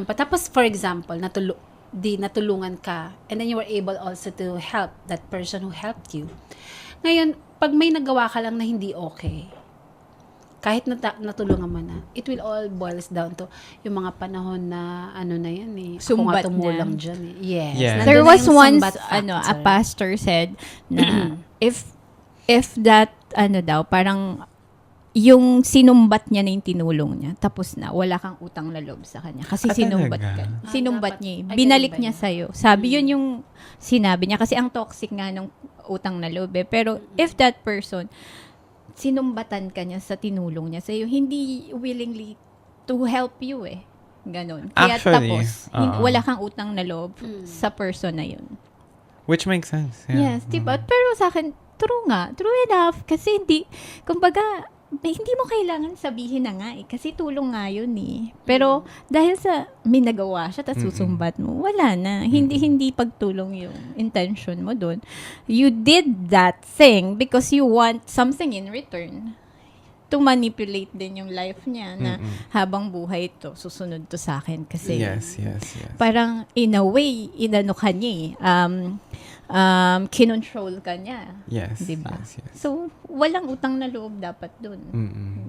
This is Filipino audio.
Tapos, for example, natulungan ka, and then you were able also to help that person who helped you. Ngayon, pag may nagawa ka lang na hindi okay, kahit natulungan mo na, it will all boils down to yung mga panahon na ano na yan eh. Sumbat ako nga tumulang dyan eh. Yes. Yeah. There Nandun na was yung once, sumbat a factor. pastor said na if that, parang yung sinumbat niya na yung tinulong niya, tapos na, wala kang utang na loob sa kanya. Kasi sinumbat talaga? ka. Sinumbat Dapat. niya. Ay, Binalik ganun ba niya yun? sa'yo. Sabi yun yung sinabi niya. Kasi ang toxic nga nung utang na loob eh. Pero if that person, sinumbatan ka niya sa tinulong niya sa'yo, hindi willingly to help you eh. Ganon. Kaya Actually, tapos, wala kang utang na loob sa person na yun. Which makes sense. Yeah. Yes, diba? Pero sa akin, true nga. True enough. Kasi kumbaga, hindi mo kailangan sabihin na nga eh. Kasi tulong nga yun eh. Pero dahil sa may nagawa siya, tapos susumbat mo, wala na. Hindi pagtulong yung intention mo dun. You did that thing because you want something in return. To manipulate din yung life niya na habang buhay to, susunod to sa akin. Kasi Yes. parang in a way, inano ka niya kinontrol ka niya. Yes. Diba? Yes. So, walang utang na loob dapat dun. Mm-mm.